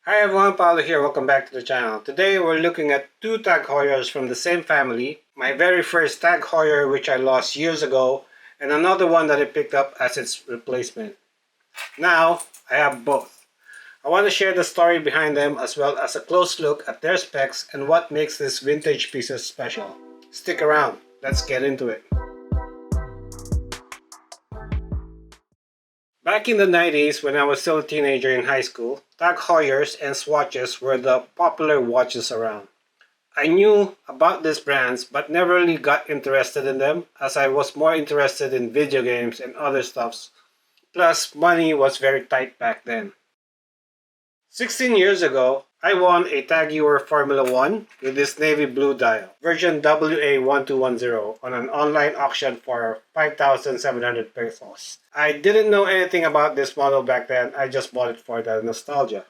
Hi everyone, Paolo here. Welcome back to the channel. Today we're looking at two TAG Heuers from the same family. My very first TAG Heuer, which I lost years ago, and another one that I picked up as its replacement. Now I have both. I want to share the story behind them as well as a close look at their specs and what makes these vintage pieces special. Stick around, let's get into it. Back in the 90s, when I was still a teenager in high school, TAG Heuers and Swatches were the popular watches around. I knew about these brands but never really got interested in them as I was more interested in video games and other stuffs. Plus, money was very tight back then. 16 years ago, I won a TAG Heuer Formula 1 with this navy blue dial, version WA1210, on an online auction for 5,700 pesos. I didn't know anything about this model back then, I just bought it for the nostalgia.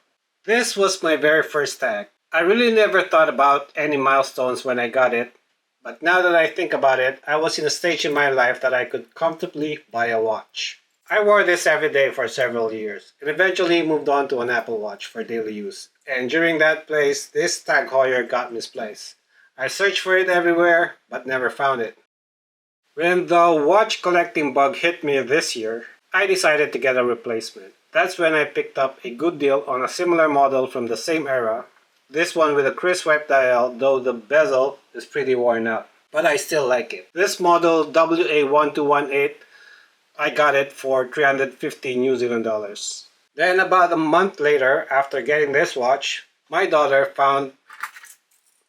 This was my very first tag. I really never thought about any milestones when I got it, but now that I think about it, I was in a stage in my life that I could comfortably buy a watch. I wore this every day for several years, and eventually moved on to an Apple Watch for daily use. And during that place, this TAG Heuer got misplaced. I searched for it everywhere, but never found it. When the watch collecting bug hit me this year, I decided to get a replacement. That's when I picked up a good deal on a similar model from the same era. This one with a crisp white dial, though the bezel is pretty worn out. But I still like it. This model WA1218, I got it for 350 New Zealand dollars. Then about a month later, after getting this watch, my daughter found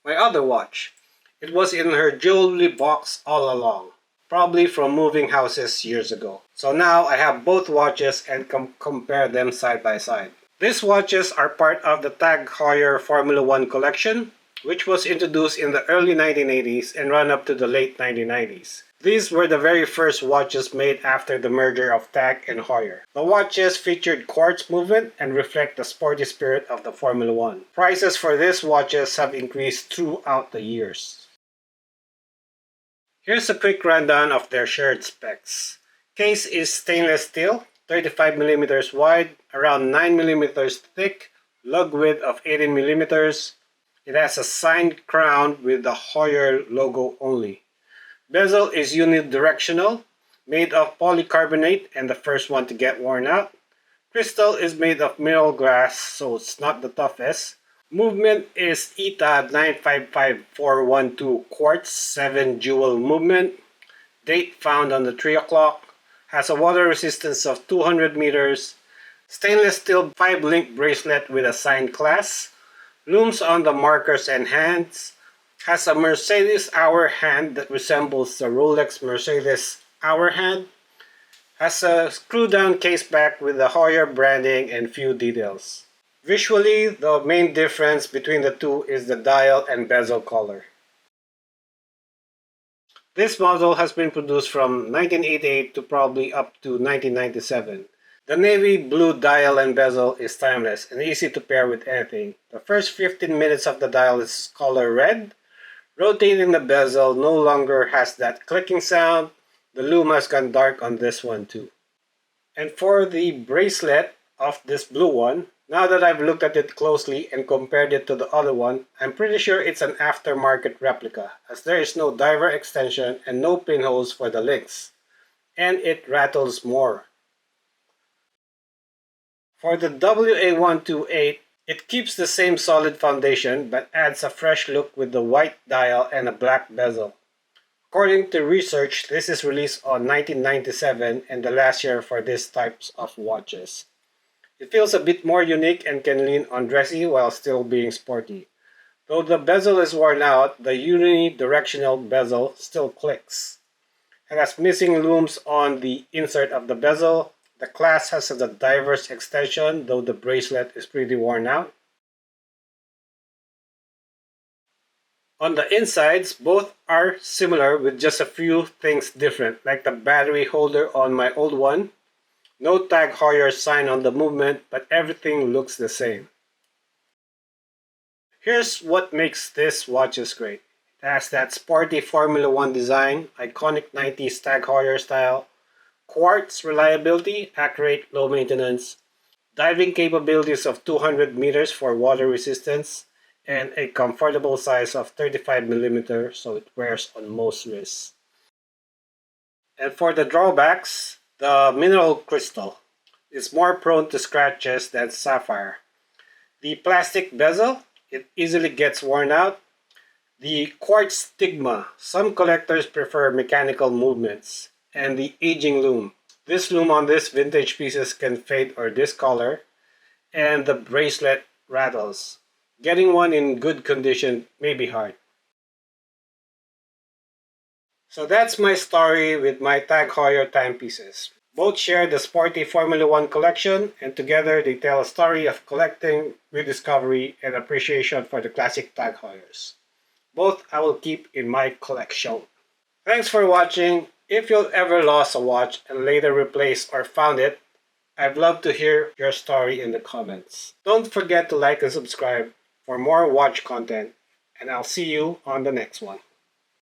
my other watch. It was in her jewelry box all along, probably from moving houses years ago. So now I have both watches and compare them side by side. These watches are part of the TAG Heuer Formula 1 collection, which was introduced in the early 1980s and ran up to the late 1990s. These were the very first watches made after the merger of TAG and Heuer. The watches featured quartz movement and reflect the sporty spirit of the Formula 1. Prices for these watches have increased throughout the years. Here's a quick rundown of their shared specs. Case is stainless steel, 35mm wide, around 9mm thick, lug width of 18mm. It has a signed crown with the Heuer logo only. Bezel is unidirectional, made of polycarbonate and the first one to get worn out. Crystal is made of mineral glass, so it's not the toughest. Movement is ETA 955412 quartz 7 jewel movement. Date found on the 3 o'clock. Has a water resistance of 200 meters. Stainless steel 5-link bracelet with a signed clasp. Looms on the markers and hands. Has a Mercedes hour hand that resembles the Rolex Mercedes hour hand. Has a screw-down case back with the Heuer branding and few details. Visually, the main difference between the two is the dial and bezel color. This model has been produced from 1988 to probably up to 1997. The navy blue dial and bezel is timeless and easy to pair with anything. The first 15 minutes of the dial is color red. Rotating the bezel no longer has that clicking sound. The lume has gone dark on this one too. And for the bracelet of this blue one, now that I've looked at it closely and compared it to the other one, I'm pretty sure it's an aftermarket replica, as there is no diver extension and no pinholes for the links. And it rattles more. For the WA1218, it keeps the same solid foundation but adds a fresh look with the white dial and a black bezel. According to research, this is released on 1997 and the last year for these types of watches. It feels a bit more unique and can lean on dressy while still being sporty. Though the bezel is worn out, the unidirectional bezel still clicks. It has missing looms on the insert of the bezel. The clasp has a diverse extension, though the bracelet is pretty worn out. On the insides, both are similar with just a few things different, like the battery holder on my old one. No TAG Heuer sign on the movement, but everything looks the same. Here's what makes this watches great. It has that sporty Formula 1 design, iconic 90s TAG Heuer style, quartz reliability, accurate, low maintenance, diving capabilities of 200 meters for water resistance, and a comfortable size of 35mm, so it wears on most wrists. And for the drawbacks, the mineral crystal is more prone to scratches than sapphire. The plastic bezel, it easily gets worn out. The quartz stigma, some collectors prefer mechanical movements. And the aging loom. This loom on these vintage pieces can fade or discolor. And the bracelet rattles. Getting one in good condition may be hard. So that's my story with my TAG Heuer timepieces. Both share the sporty Formula 1 collection, and together they tell a story of collecting, rediscovery, and appreciation for the classic TAG Heuers. Both I will keep in my collection. Thanks for watching. If you've ever lost a watch and later replaced or found it, I'd love to hear your story in the comments. Don't forget to like and subscribe for more watch content, and I'll see you on the next one.